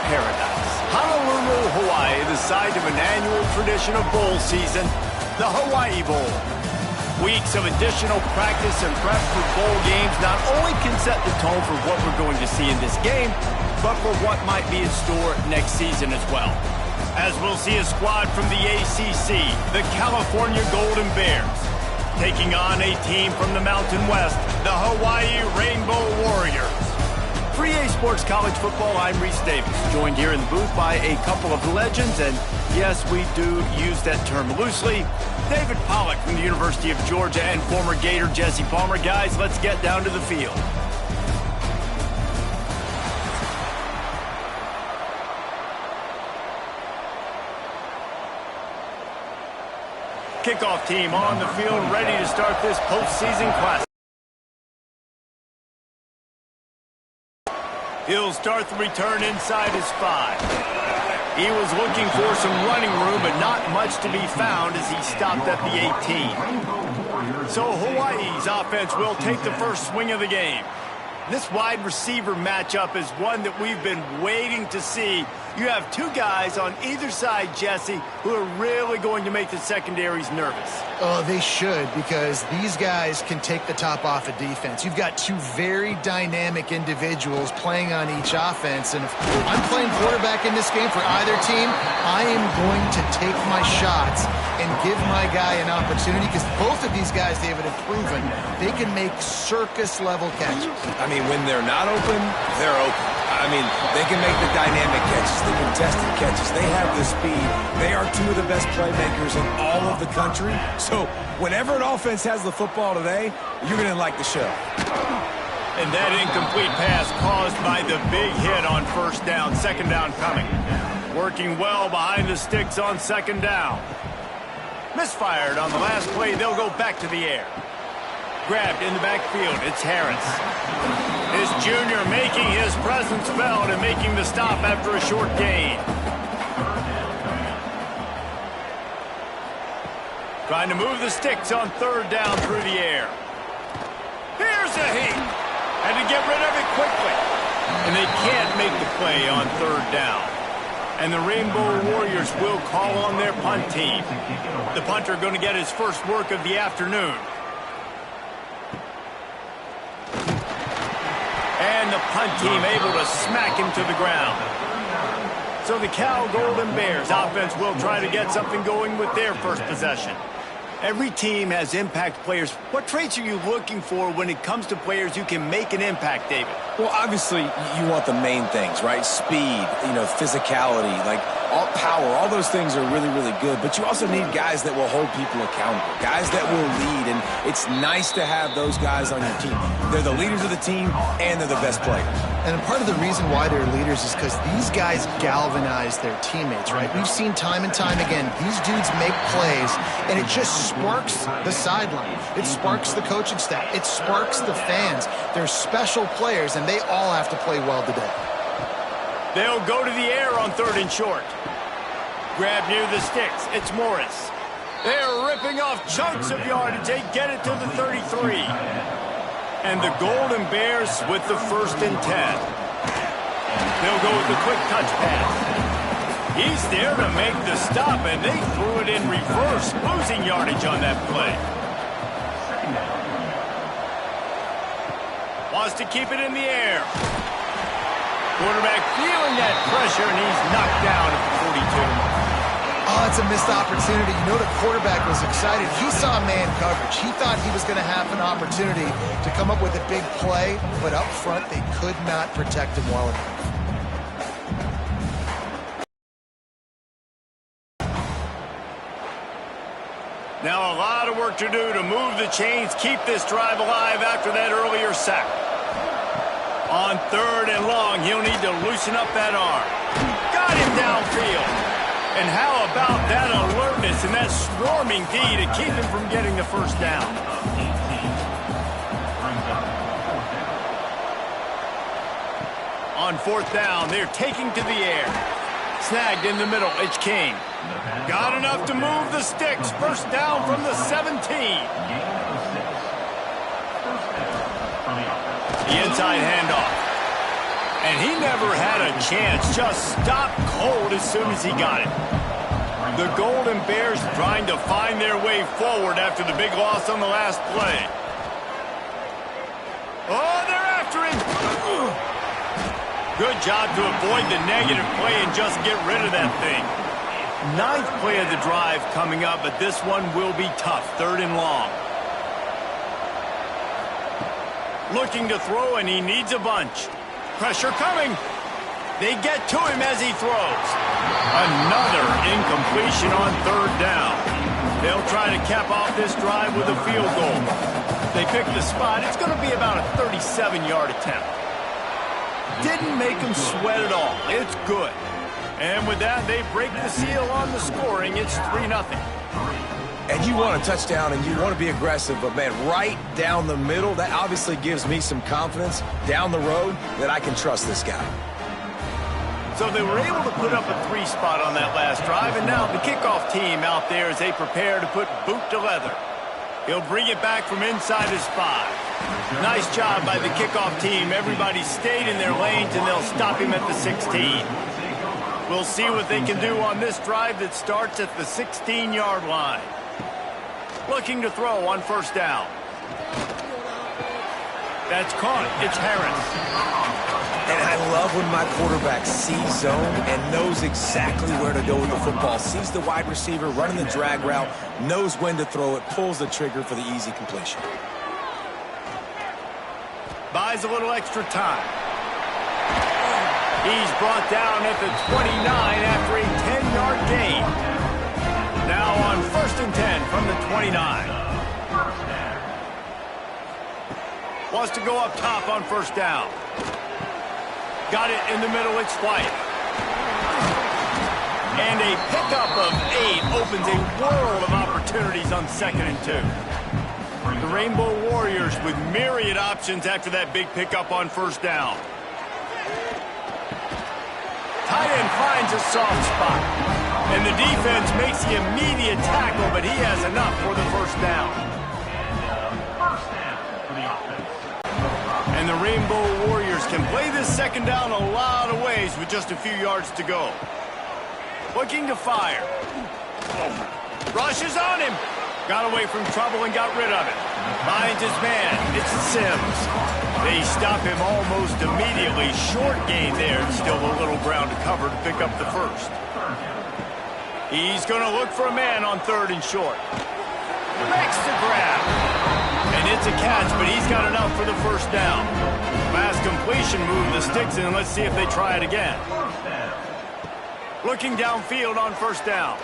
paradise. Honolulu, Hawaii, the site of an annual tradition of bowl season, the Hawaii Bowl. Weeks of additional practice and prep for bowl games not only can set the tone for what we're going to see in this game, but for what might be in store next season as well. As we'll see a squad from the ACC, the California Golden Bears, taking on a team from the Mountain West, the Hawaii Rainbow Warriors. For EA Sports College Football, I'm Reese Davis, joined here in the booth by a couple of legends, and yes, we do use that term loosely. David Pollack from the University of Georgia and former Gator Jesse Palmer. Guys, let's get down to the field. Kickoff team on the field, ready to start this postseason classic. He'll start the return inside his 5. He was looking for some running room, but not much to be found as he stopped at the 18. So Hawaii's offense will take the first swing of the game. This wide receiver matchup is one that we've been waiting to see. You have two guys on either side, Jesse, who are really going to make the secondaries nervous. Oh, they should, because these guys can take the top off of defense. You've got two very dynamic individuals playing on each offense, and if I'm playing quarterback in this game for either team, I am going to take my shots and give my guy an opportunity, because both of these guys, David, have proven they can make circus-level catches. I mean, when they're not open, they're open. I mean, they can make the dynamic catches, the contested catches. They have the speed. They are two of the best playmakers in all of the country. So whenever an offense has the football today, you're going to like the show. And that incomplete pass caused by the big hit on first down, second down coming. Working well behind the sticks on second down. Misfired on the last play. They'll go back to the air. Grabbed in the backfield. It's Harris. His junior making his presence felt and making the stop after a short gain. Trying to move the sticks on third down through the air. Here's a heat. Had to get rid of it quickly. And they can't make the play on third down. And the Rainbow Warriors will call on their punt team. The punter going to get his first work of the afternoon. And the punt team able to smack him to the ground. So the Cal Golden Bears offense will try to get something going with their first possession. Every team has impact players. What traits are you looking for when it comes to players who can make an impact, David? Well, obviously, you want the main things, right? Speed, physicality, like all power, all those things are really, really good. But you also need guys that will hold people accountable, guys that will lead. And it's nice to have those guys on your team. They're the leaders of the team, and they're the best players. And part of the reason why they're leaders is because these guys galvanize their teammates, right? We've seen time and time again, these dudes make plays, and it just sparks the sideline. It sparks the coaching staff. It sparks the fans. They're special players, and they all have to play well today. They'll go to the air on third and short. Grab near the sticks. It's Morris. They're ripping off chunks of yardage. They get it to the 33. And the Golden Bears with the 1st and 10. They'll go with the quick touch pass. He's there to make the stop, and they threw it in reverse, losing yardage on that play. Wants to keep it in the air. Quarterback feeling that pressure, and he's knocked down at the 42. Oh, it's a missed opportunity. You know the quarterback was excited. He saw man coverage. He thought he was going to have an opportunity to come up with a big play, but up front they could not protect him well enough. Now a lot of work to do to move the chains, keep this drive alive after that earlier sack. On third and long, he'll need to loosen up that arm. Got him downfield. And how about that alertness and that swarming D to keep him from getting the first down? On fourth down, they're taking to the air. Snagged in the middle, it's King. Got enough to move the sticks. First down from the 17. The inside handoff. And he never had a chance. Just stopped cold as soon as he got it. The Golden Bears trying to find their way forward after the big loss on the last play. Oh, they're after him. Good job to avoid the negative play and just get rid of that thing. 9th play of the drive coming up, but this one will be tough. 3rd and long. Looking to throw, and he needs a bunch. Pressure coming. They get to him as he throws. Another incompletion on 3rd down. They'll try to cap off this drive with a field goal. They pick the spot. It's going to be about a 37-yard attempt. Didn't make them sweat at all. It's good. And with that, they break the seal on the scoring. It's 3-0. And you want a touchdown and you want to be aggressive, but, man, right down the middle, that obviously gives me some confidence down the road that I can trust this guy. So they were able to put up a 3 spot on that last drive, and now the kickoff team out there as they prepare to put boot to leather. He'll bring it back from inside his 5. Nice job by the kickoff team. Everybody stayed in their lanes, and they'll stop him at the 16. We'll see what they can do on this drive that starts at the 16-yard line. Looking to throw on 1st down. That's caught. It's Harris. And I love when my quarterback sees zone and knows exactly where to go with the football. Sees the wide receiver running the drag route, knows when to throw it, pulls the trigger for the easy completion. Buys a little extra time. He's brought down at the 29 after a 10-yard gain. Now on 1st and 10 from the 29. Wants to go up top on 1st down. Got it in the middle, it's White. And a pickup of 8 opens a world of opportunities on 2nd and 2. The Rainbow Warriors with myriad options after that big pickup on 1st down. Tight end finds a soft spot. And the defense makes the immediate tackle, but he has enough for the 1st down. And the Rainbow Warriors can play this 2nd down a lot of ways with just a few yards to go. Looking to fire. Rushes on him. Got away from trouble and got rid of it. Finds his man. It's Sims. They stop him almost immediately. Short gain there. Still a little ground to cover to pick up the 1st. He's going to look for a man on 3rd and short. Makes the grab. And it's a catch, but he's got enough for the 1st down. Last completion moved the sticks in. Let's see if they try it again. Looking downfield on 1st down.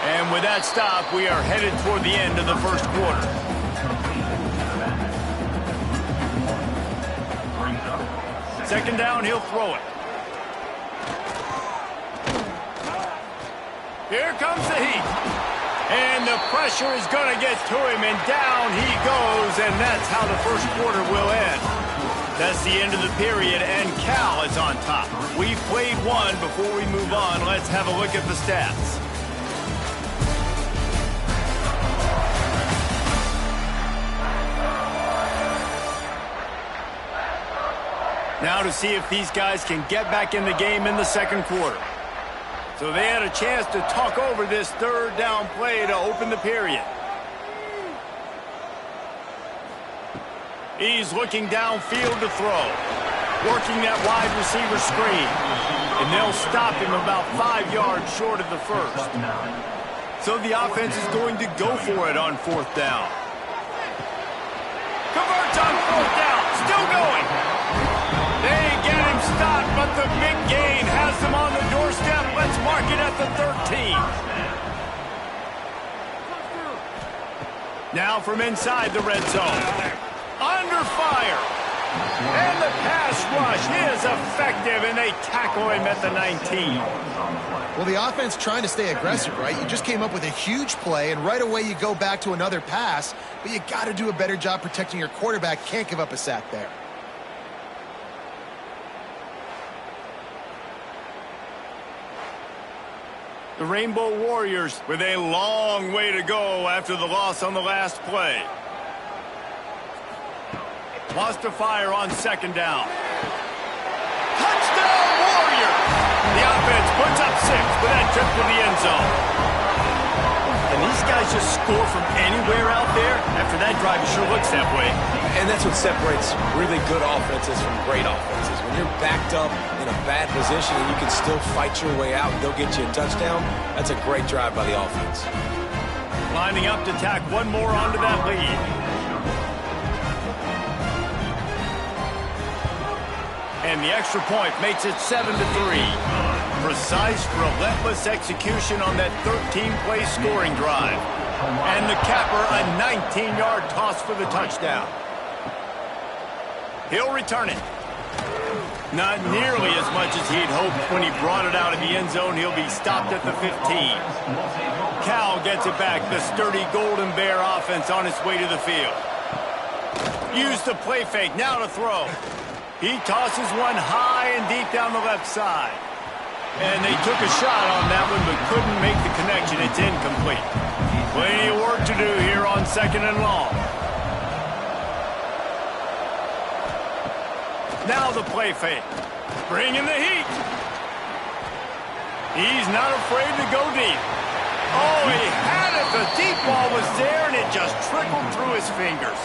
And with that stop, we are headed toward the end of the 1st quarter. Second down, he'll throw it. Here comes the heat. And the pressure is going to get to him, and down he goes, and that's how the 1st quarter will end. That's the end of the period, and Cal is on top. We've played one. Before we move on, let's have a look at the stats. Now to see if these guys can get back in the game in the 2nd quarter. So they had a chance to talk over this 3rd down play to open the period. He's looking downfield to throw. Working that wide receiver screen. And they'll stop him about 5 yards short of the 1st. So the offense is going to go for it on 4th down. Converts on 4th down. Still going. They get him stopped, but the big gain has them on the doorstep. Let's mark it at the 13. Now from inside the red zone. Under fire. And the pass rush is effective, and they tackle him at the 19. Well, the offense trying to stay aggressive, right? You just came up with a huge play, and right away you go back to another pass, but you got to do a better job protecting your quarterback. Can't give up a sack there. The Rainbow Warriors with a long way to go after the loss on the last play. Wants to fire on second down. Touchdown, Warrior! The offense puts up 6 with that trip to the end zone. And these guys just score from anywhere out there. After that drive, it sure looks that way. And that's what separates really good offenses from great offenses. When you're backed up in a bad position and you can still fight your way out and go get you a touchdown, that's a great drive by the offense. Lining up to tack one more onto that lead. And the extra point makes it 7-3. Precise, relentless execution on that 13-play scoring drive. And the capper, a 19-yard toss for the touchdown. He'll return it. Not nearly as much as he'd hoped when he brought it out of the end zone. He'll be stopped at the 15. Cal gets it back. The sturdy Golden Bear offense on its way to the field. Use the play fake. Now to throw. He tosses one high and deep down the left side. And they took a shot on that one but couldn't make the connection. It's incomplete. Plenty of work to do here on second and long. Now the play fake. Bringing the heat. He's not afraid to go deep. Oh, he had it. The deep ball was there, and it just trickled through his fingers.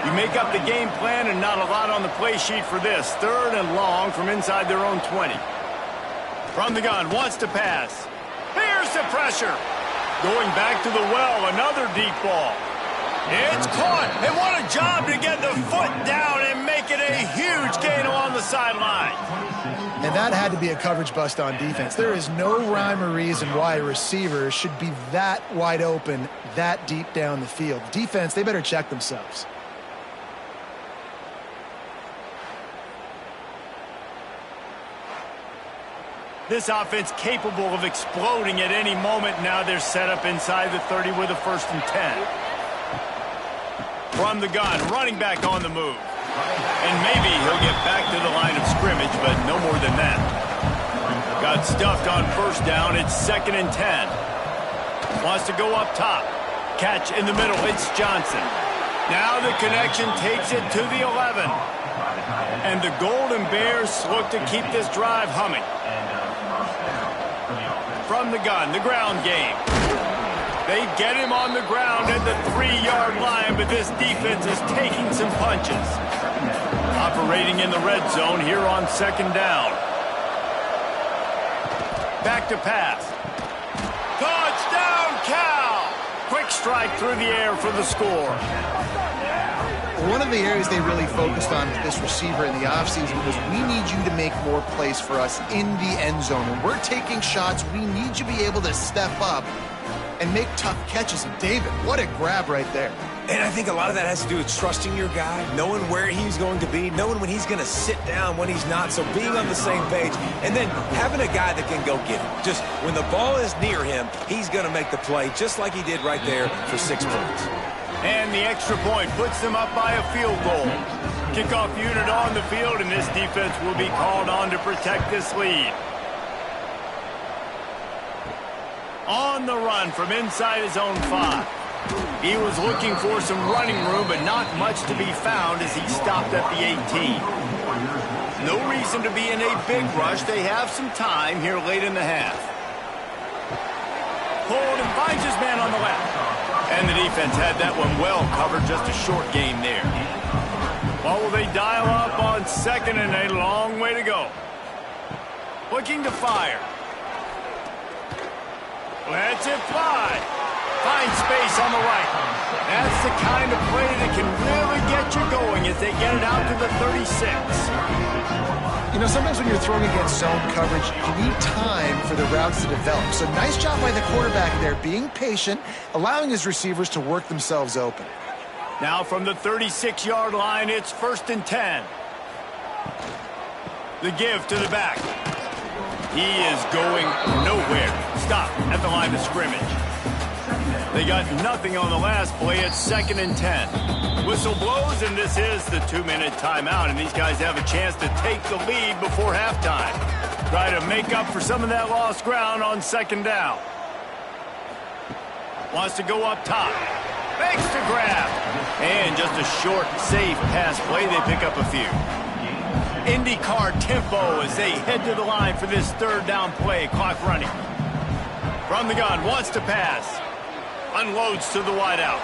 You make up the game plan and not a lot on the play sheet for this. 3rd and long from inside their own 20. From the gun, wants to pass. Here's the pressure. Going back to the well, another deep ball. It's caught, and what a job to get the foot down and make it a huge gain along the sideline. And that had to be a coverage bust on defense. There is no rhyme or reason why a receiver should be that wide open, that deep down the field. Defense, they better check themselves. This offense capable of exploding at any moment. Now they're set up inside the 30 with a 1st and 10. From the gun, running back on the move. And maybe he'll get back to the line of scrimmage, but no more than that. Got stuffed on 1st down. It's 2nd and 10. Wants to go up top. Catch in the middle. It's Johnson. Now the connection takes it to the 11. And the Golden Bears look to keep this drive humming. From the gun, the ground game. They get him on the ground at the 3-yard line, but this defense is taking some punches. Operating in the red zone here on 2nd down. Back to pass. Touchdown, Cal! Quick strike through the air for the score. One of the areas they really focused on with this receiver in the offseason was we need you to make more plays for us in the end zone. When we're taking shots, we need you to be able to step up and make tough catches. And David, what a grab right there. And I think a lot of that has to do with trusting your guy, knowing where he's going to be, knowing when he's going to sit down, when he's not, so being on the same page, and then having a guy that can go get it. Just when the ball is near him, he's going to make the play, just like he did right there for 6 points. And the extra point puts them up by a field goal. Kickoff unit on the field, and this defense will be called on to protect this lead. On the run from inside his own 5. He was looking for some running room, but not much to be found as he stopped at the 18. No reason to be in a big rush. They have some time here late in the half. Pulled and finds his man on the left. And the defense had that one well covered, just a short game there. What will they dial up on 2nd and a long way to go? Looking to fire. Lets it fly. Finds space on the right. That's the kind of play that can really get you going as they get it out to the 36. You know, sometimes when you're throwing against zone coverage, you need time for the routes to develop. So nice job by the quarterback there, being patient, allowing his receivers to work themselves open. Now from the 36-yard line, it's 1st and 10. The give to the back. He is going nowhere. Stop at the line of scrimmage. They got nothing on the last play. It's 2nd and 10. Whistle blows, and this is the 2-minute timeout, and these guys have a chance to take the lead before halftime. Try to make up for some of that lost ground on 2nd down. Wants to go up top. Makes the grab. And just a short, safe pass play. They pick up a few. IndyCar tempo as they head to the line for this third down play. Clock running. From the gun, wants to pass. Unloads to the wideout.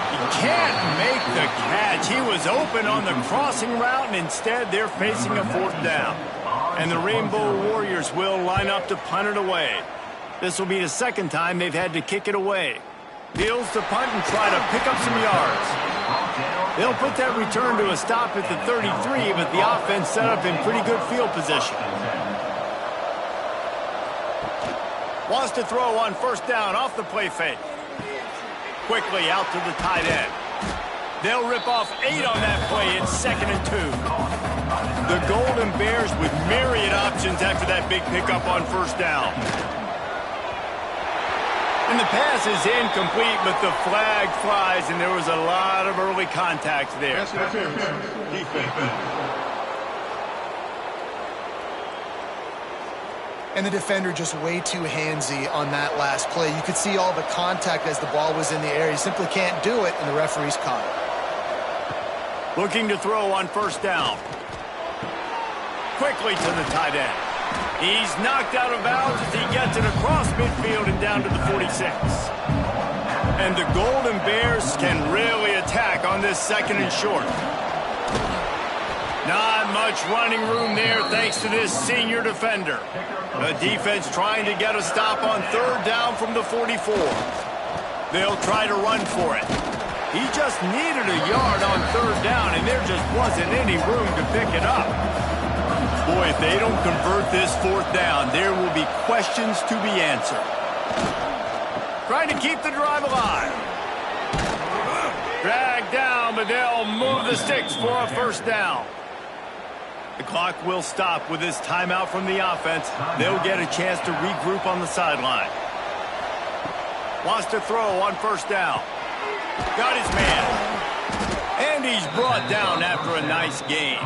He can't make the catch. He was open on the crossing route, and instead they're facing a fourth down. And the Rainbow Warriors will line up to punt it away. This will be the second time they've had to kick it away. Deals to punt and try to pick up some yards. They'll put that return to a stop at the 33, but the offense set up in pretty good field position. Wants to throw on first down off the play fake. Quickly out to the tight end. They'll rip off 8 on that play. It's 2nd and 2. The Golden Bears with myriad options after that big pickup on first down. And the pass is incomplete, but the flag flies, and there was a lot of early contact there. And the defender just way too handsy on that last play. You could see all the contact as the ball was in the air. He simply can't do it, and the referee's caught it. Looking to throw on first down. Quickly to the tight end. He's knocked out of bounds as he gets it across midfield and down to the 46. And the Golden Bears can really attack on this 2nd and short. Not much running room there thanks to this senior defender. The defense trying to get a stop on third down from the 44. They'll try to run for it. He just needed a yard on third down, and there just wasn't any room to pick it up. Boy, if they don't convert this fourth down, there will be questions to be answered. Trying to keep the drive alive. Dragged down, but they'll move the sticks for a first down. The clock will stop with this timeout from the offense. They'll get a chance to regroup on the sideline. Wants to throw on first down. Got his man. And he's brought down after a nice gain.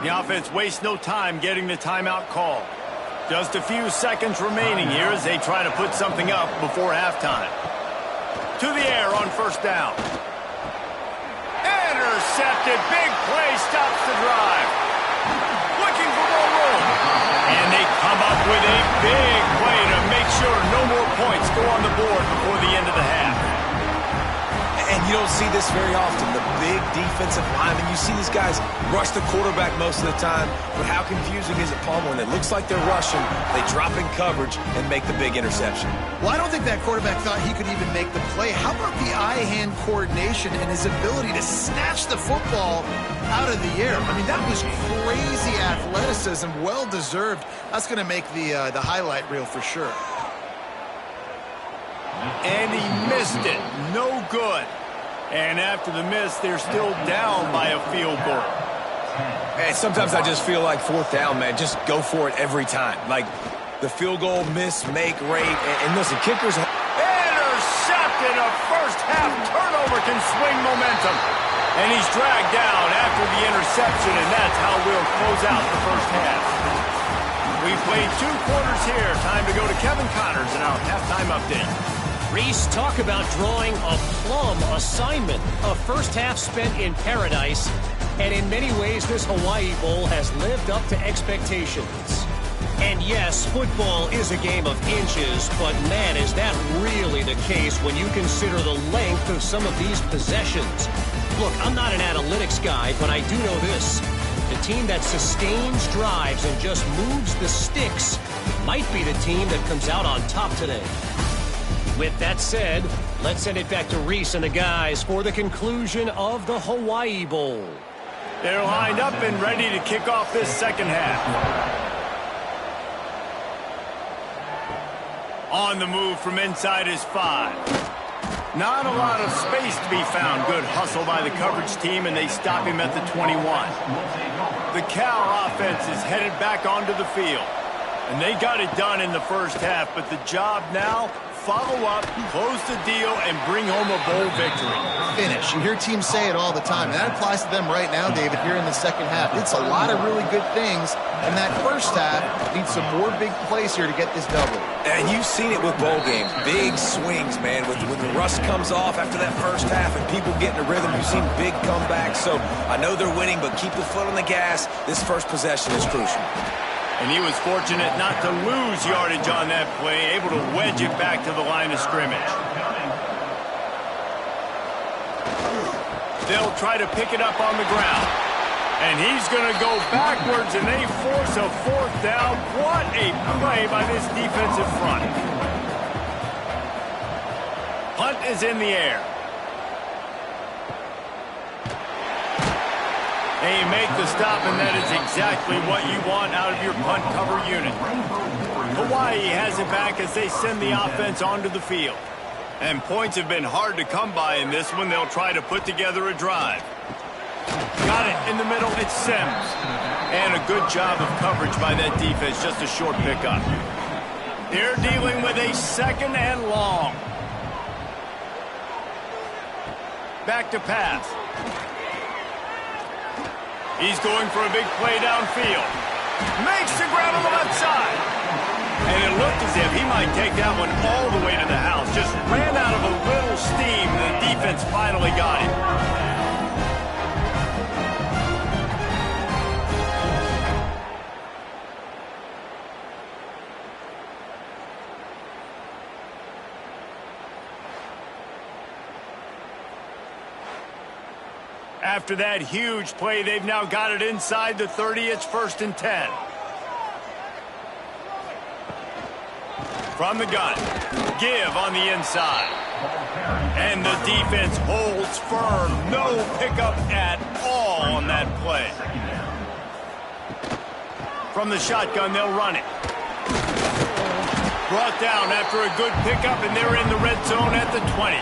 The offense wastes no time getting the timeout call. Just a few seconds remaining here as they try to put something up before halftime. To the air on first down. Intercepted. Big play stops the drive. Looking for more room. And they come up with a big play to make sure no more points go on the board before the end of the half. And you don't see this very often, the big defensive linemen. You see these guys rush the quarterback most of the time, but how confusing is it, Palmer, when it looks like they're rushing, they drop in coverage and make the big interception? Well, I don't think that quarterback thought he could even make the play. How about the eye-hand coordination and his ability to snatch the football out of the air? I mean, that was crazy athleticism, well-deserved. That's going to make the highlight reel for sure. And he missed it. No good. And after the miss, they're still down by a field goal. And sometimes I just feel like fourth down, man, just go for it every time. Like the field goal miss, make rate. And listen, kickers... Intercepted. A first-half turnover can swing momentum. And he's dragged down after the interception, and that's how we'll close out the first half. We've played 2 quarters here. Time to go to Kevin Connors in our halftime update. Reese, talk about drawing a plum assignment. A first half spent in paradise, and in many ways this Hawaii Bowl has lived up to expectations. And yes, football is a game of inches, but man, is that really the case when you consider the length of some of these possessions. Look, I'm not an analytics guy, but I do know this. The team that sustains drives and just moves the sticks might be the team that comes out on top today. With that said, let's send it back to Reese and the guys for the conclusion of the Hawaii Bowl. They're lined up and ready to kick off this second half. On the move from inside his 5. Not a lot of space to be found. Good hustle by the coverage team, and they stop him at the 21. The Cal offense is headed back onto the field. And they got it done in the first half, but the job now, follow up, close the deal, and bring home a bowl victory. Finish. You hear teams say it all the time, and that applies to them right now, David, here in the second half. It's a lot of really good things, and that first half needs some more big plays here to get this double. And you've seen it with bowl games. Big swings, man. When the rust comes off after that first half and people get in a rhythm, you've seen big comebacks. So I know they're winning, but keep the foot on the gas. This first possession is crucial. And he was fortunate not to lose yardage on that play, able to wedge it back to the line of scrimmage. They'll try to pick it up on the ground. And he's going to go backwards, and they force a fourth down. What a play by this defensive front. Punt is in the air. They make the stop, and that is exactly what you want out of your punt cover unit. Hawaii has it back as they send the offense onto the field. And points have been hard to come by in this one. They'll try to put together a drive. Got it in the middle. It's Sims. And a good job of coverage by that defense. Just a short pickup. They're dealing with a second and long. Back to pass. He's going for a big play downfield. Makes the grab on the left side. And it looked as if he might take that one all the way to the house. Just ran out of a little steam, and the defense finally got it. After that huge play, they've now got it inside the 30. It's 1st and 10. From the gun. Give on the inside. And the defense holds firm. No pickup at all on that play. From the shotgun, they'll run it. Brought down after a good pickup, and they're in the red zone at the 20.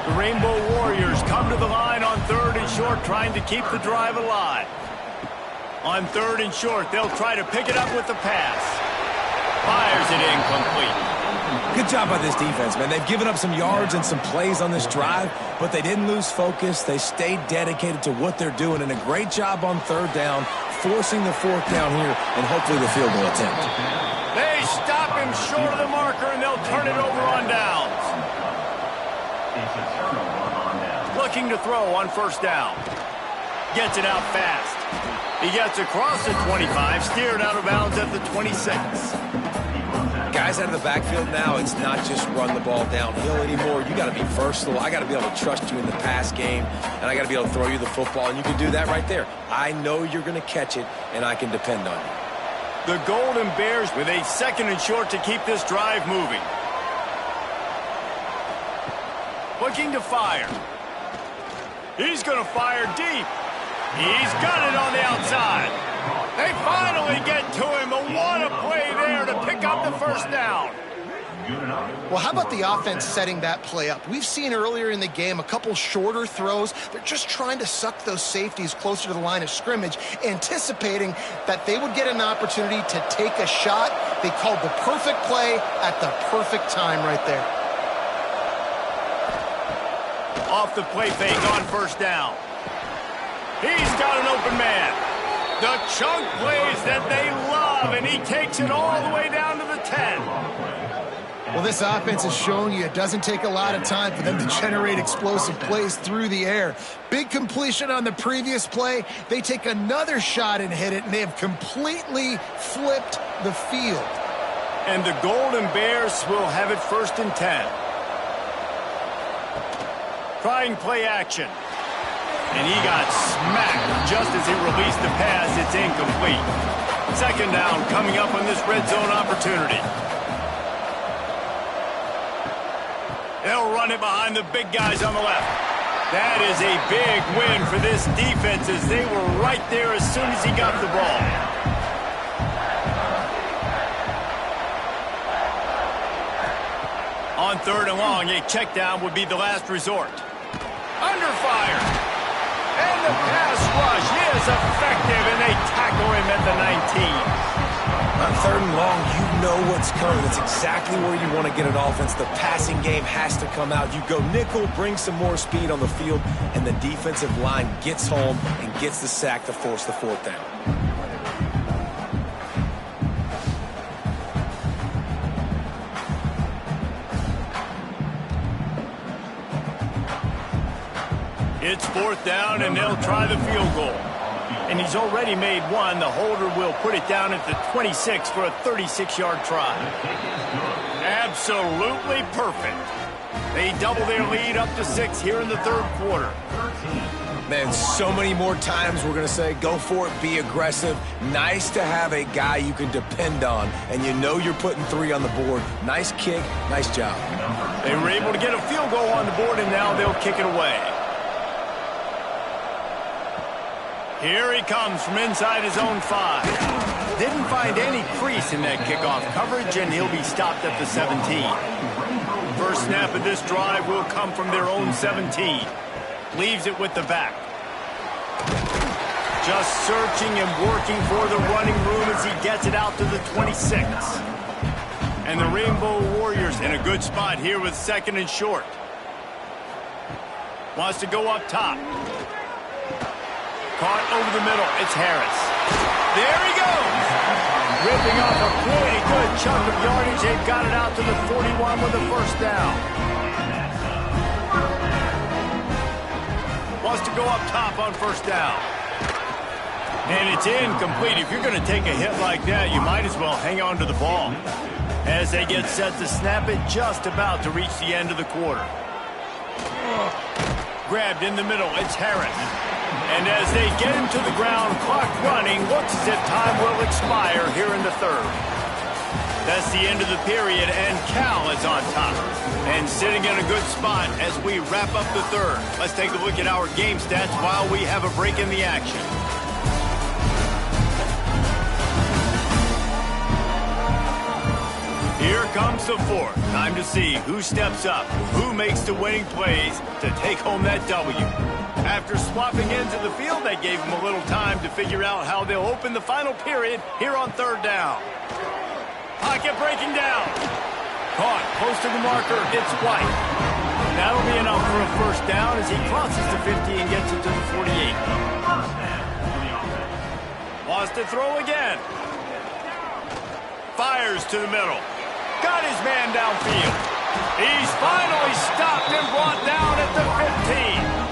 The Rainbow Warriors come to the line on 3rd and short, trying to keep the drive alive. On 3rd and short, they'll try to pick it up with the pass. Fires it incomplete. Good job by this defense, man. They've given up some yards and some plays on this drive, but they didn't lose focus. They stayed dedicated to what they're doing, and a great job on 3rd down, forcing the 4th down here, and hopefully the field goal attempt. They stop him short of the marker, and they'll turn it over on downs. Looking to throw on 1st down. Gets it out fast. He gets across the 25, steered out of bounds at the 26. Guys out of the backfield now, it's not just run the ball downhill anymore. You got to be versatile. I got to be able to trust you in the pass game, and I got to be able to throw you the football, and you can do that right there. I know you're going to catch it, and I can depend on you. The Golden Bears with a 2nd and short to keep this drive moving. Looking to fire. He's going to fire deep. He's got it on the outside. They finally get to him, but what a play there to pick up the 1st down. Well, how about the offense setting that play up? We've seen earlier in the game a couple shorter throws. They're just trying to suck those safeties closer to the line of scrimmage, anticipating that they would get an opportunity to take a shot. They called the perfect play at the perfect time right there. Off the play fake on 1st down. He's got an open man. The chunk plays that they love, and he takes it all the way down to the 10. Well, this offense is showing you it doesn't take a lot of time for them to generate explosive plays through the air. Big completion on the previous play. They take another shot and hit it, and they have completely flipped the field. And the Golden Bears will have it 1st and 10. Trying play action. And he got smacked just as he released the pass. It's incomplete. 2nd down coming up on this red zone opportunity. They'll run it behind the big guys on the left. That is a big win for this defense as they were right there as soon as he got the ball. On 3rd and long, a check down would be the last resort. Under fire. And the pass rush is effective, and they tackle him at the 19. On 3rd and long, you know what's coming. It's exactly where you want to get an offense. The passing game has to come out. You go nickel, bring some more speed on the field, and the defensive line gets home and gets the sack to force the 4th down. It's 4th down, and they'll try the field goal. And he's already made one. The holder will put it down at the 26 for a 36-yard try. Absolutely perfect. They double their lead up to 6 here in the 3rd quarter. Man, so many more times we're going to say, go for it, be aggressive. Nice to have a guy you can depend on, and you know you're putting 3 on the board. Nice kick, nice job. They were able to get a field goal on the board, and now they'll kick it away. Here he comes from inside his own 5. Didn't find any crease in that kickoff coverage, and he'll be stopped at the 17. First snap of this drive will come from their own 17. Leaves it with the back. Just searching and working for the running room as he gets it out to the 26. And the Rainbow Warriors in a good spot here with 2nd and short. Wants to go up top. Caught over the middle. It's Harris. There he goes. Ripping off a pretty good chunk of yardage. They've got it out to the 41 with a 1st down. Wants to go up top on 1st down. And it's incomplete. If you're going to take a hit like that, you might as well hang on to the ball. As they get set to snap it, just about to reach the end of the quarter. Grabbed in the middle. It's Harris. And as they get him to the ground, clock running, looks as if time will expire here in the 3rd. That's the end of the period, and Cal is on top. And sitting in a good spot as we wrap up the 3rd. Let's take a look at our game stats while we have a break in the action. Here comes the 4th. Time to see who steps up, who makes the winning plays to take home that W. After swapping ends of the field, that gave them a little time to figure out how they'll open the final period here on 3rd down. Pocket breaking down. Caught close to the marker. It's White. That'll be enough for a 1st down as he crosses the 50 and gets it to the 48. Wants to throw again. Fires to the middle. Got his man downfield. He's finally stopped and brought down at the 15.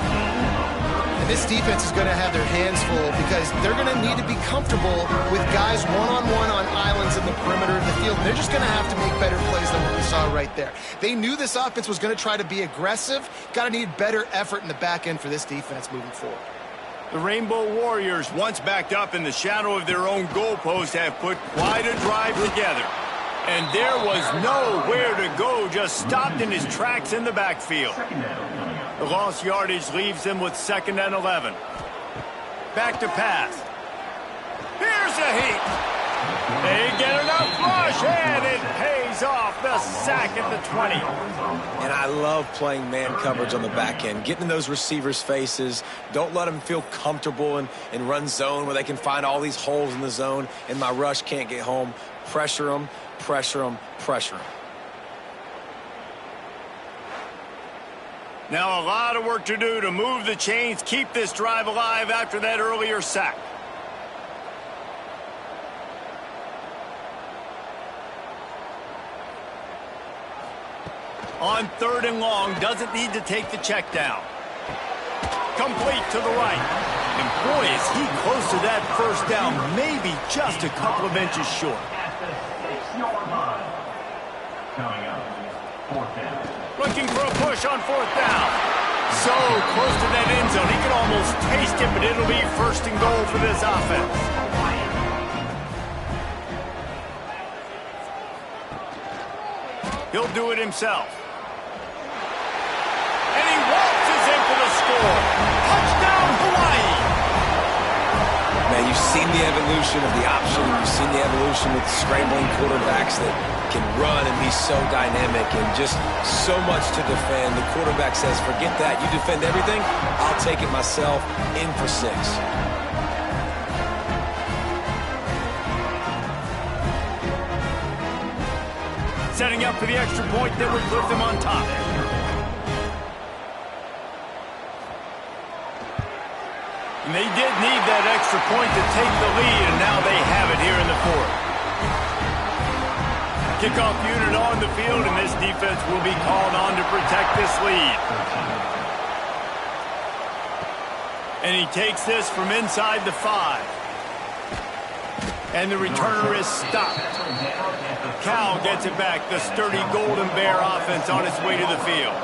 And this defense is going to have their hands full because they're going to need to be comfortable with guys one-on-one on islands in the perimeter of the field. And they're just going to have to make better plays than what we saw right there. They knew this offense was going to try to be aggressive. Got to need better effort in the back end for this defense moving forward. The Rainbow Warriors, once backed up in the shadow of their own goalpost, have put quite a drive together. And there was nowhere to go, just stopped in his tracks in the backfield. The lost yardage leaves him with 2nd and 11. Back to pass. Here's a heat. They get enough rush, and it pays off. The sack at the 20. And I love playing man coverage on the back end, getting in those receivers' faces. Don't let them feel comfortable in run zone where they can find all these holes in the zone, and my rush can't get home. Pressure them, pressure them, pressure them. Now a lot of work to do to move the chains, keep this drive alive after that earlier sack. On 3rd and long, doesn't need to take the check down. Complete to the right. And boy, is he close to that 1st down, maybe just a couple of inches short. Looking for a push on 4th down. So close to that end zone, he can almost taste it, but it'll be 1st and goal for this offense. He'll do it himself. And he waltzes in for the score. Touchdown, Hawaii! Man, you've seen the evolution of the option. You've seen the evolution with scrambling quarterbacks that can run and be so dynamic and just so much to defend. The quarterback says, forget that. You defend everything, I'll take it myself. In for 6. Setting up for the extra point that would put them on top. And they did need that extra point to take the lead, and now they have it here in the fourth. Kickoff unit on the field, and this defense will be called on to protect this lead. And he takes this from inside the 5. And the returner is stopped. Cal gets it back. The sturdy Golden Bear offense on its way to the field.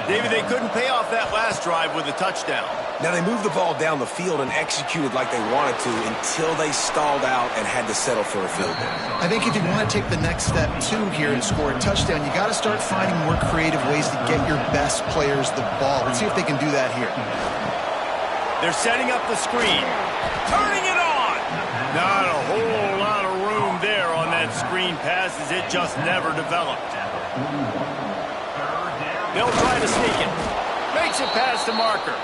David, they couldn't pay off that last drive with a touchdown. Now, they moved the ball down the field and executed like they wanted to until they stalled out and had to settle for a field goal. I think if you want to take the next step, too, here and score a touchdown, you got to start finding more creative ways to get your best players the ball. Let's see if they can do that here. They're setting up the screen. Turning it on! Not a whole lot of room there on that screen pass as it just never developed. They'll try to sneak it. Makes it past the marker.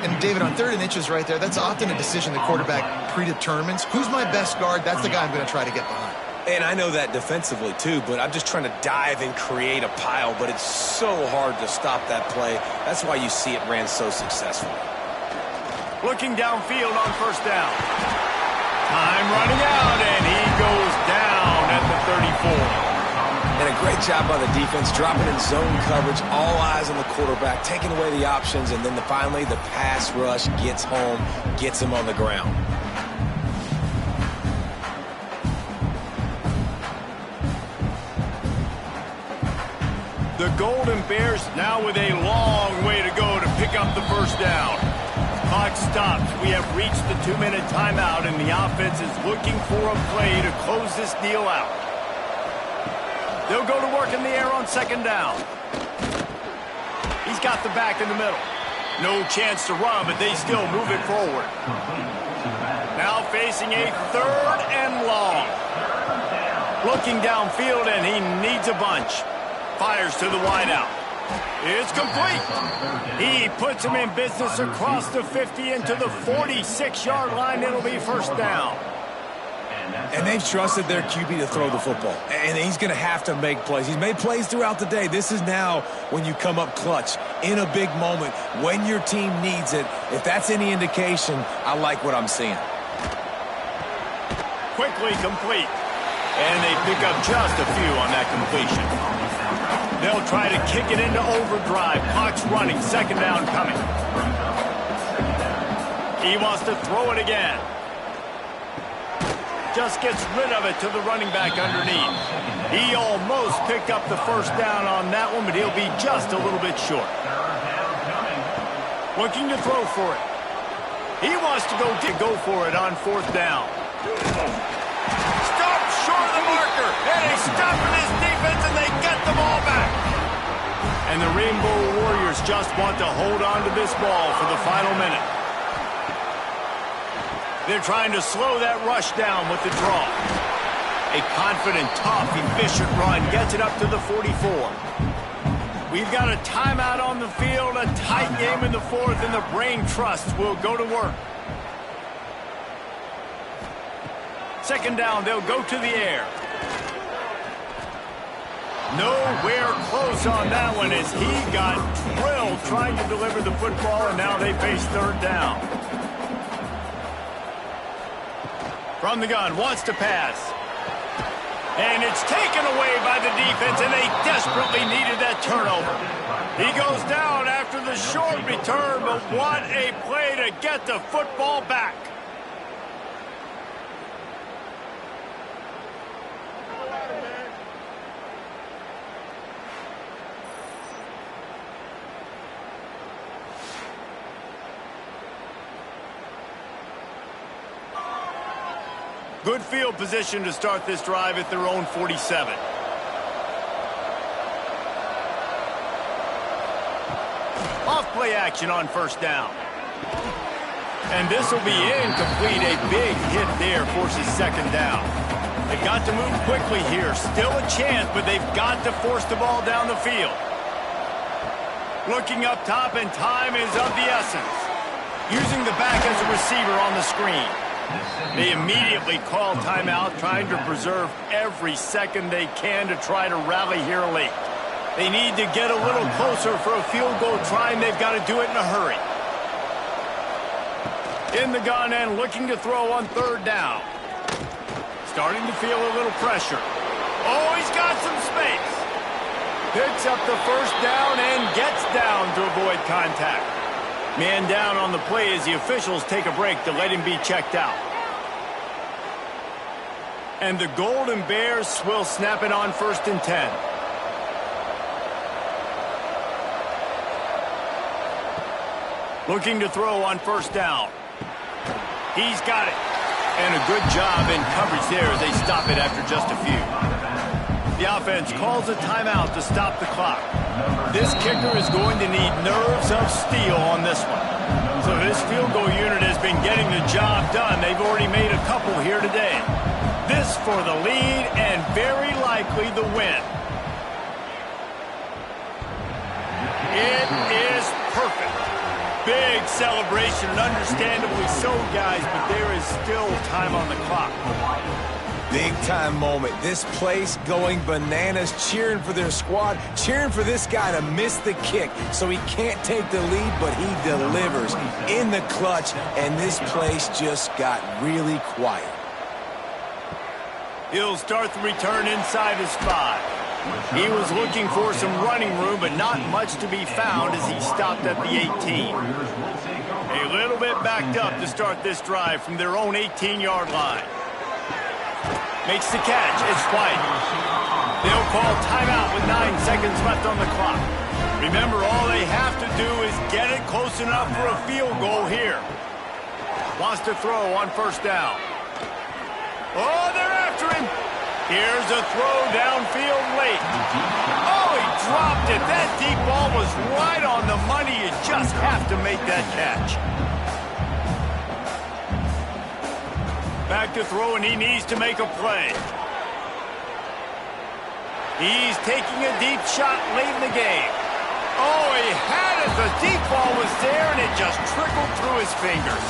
And, David, on 3rd and inches right there, that's often a decision the quarterback predetermines. Who's my best guard? That's the guy I'm going to try to get behind. And I know that defensively, too, but I'm just trying to dive and create a pile, but it's so hard to stop that play. That's why you see it ran so successfully. Looking downfield on first down. Time running out, and he goes down at the 34. And a great job by the defense, dropping in zone coverage, all eyes on the quarterback, taking away the options, and then finally the pass rush gets home, gets him on the ground. The Golden Bears now with a long way to go to pick up the first down. Clock stops. We have reached the 2-minute timeout, and the offense is looking for a play to close this deal out. They'll go to work in the air on second down. He's got the back in the middle. No chance to run, but they still move it forward. Now facing a 3rd and long. Looking downfield, and he needs a bunch. Fires to the wideout. It's complete. He puts him in business across the 50 into the 46-yard line. It'll be first down. And they've trusted their QB to throw the football. And he's going to have to make plays. He's made plays throughout the day. This is now when you come up clutch in a big moment when your team needs it. If that's any indication, I like what I'm seeing. Quickly complete. And they pick up just a few on that completion. They'll try to kick it into overdrive. Clock's running. Second down coming. He wants to throw it again. Just gets rid of it to the running back underneath. He almost picked up the first down on that one, but he'll be just a little bit short. Looking to throw for it. He wants to go for it on fourth down. Stop short of the marker. And they stop in his defense, and they get the ball back. And the Rainbow Warriors just want to hold on to this ball for the final minute. They're trying to slow that rush down with the draw. A confident, tough, efficient run gets it up to the 44. We've got a timeout on the field, a tight game in the fourth, and the Brain Trust will go to work. Second down, they'll go to the air. Nowhere close on that one as he got drilled trying to deliver the football, and now they face third down. From the gun, wants to pass. And it's taken away by the defense, and they desperately needed that turnover. He goes down after the short return, but what a play to get the football back. Good field position to start this drive at their own 47. Off play action on first down. And this will be incomplete. A big hit there forces second down. They've got to move quickly here. Still a chance, but they've got to force the ball down the field. Looking up top, and time is of the essence. Using the back as a receiver on the screen. They immediately call timeout, trying to preserve every second they can to try to rally here late. They need to get a little closer for a field goal try, and they've got to do it in a hurry. In the gun and looking to throw on third down. Starting to feel a little pressure. Oh, he's got some space. Picks up the first down and gets down to avoid contact. Man down on the play as the officials take a break to let him be checked out. And the Golden Bears will snap it on 1st and 10. Looking to throw on 1st down. He's got it. And a good job in coverage there as they stop it after just a few. The offense calls a timeout to stop the clock. This kicker is going to need nerves of steel on this one. So this field goal unit has been getting the job done. They've already made a couple here today. This for the lead and very likely the win. It is perfect. Big celebration, and understandably so, guys, but there is still time on the clock. Big time moment. This place going bananas, cheering for their squad, cheering for this guy to miss the kick so he can't take the lead, but he delivers in the clutch, and this place just got really quiet. He'll start the return inside his 5. He was looking for some running room, but not much to be found as he stopped at the 18. A little bit backed up to start this drive from their own 18-yard line. Makes the catch. It's White. They'll call timeout with 9 seconds left on the clock. Remember, all they have to do is get it close enough for a field goal here. Wants to throw on 1st down. Oh, they're after him. Here's a throw downfield late. Oh, he dropped it. That deep ball was right on the money. You just have to make that catch. Back to throw, and he needs to make a play. He's taking a deep shot late in the game. Oh, he had it. The deep ball was there, and it just trickled through his fingers.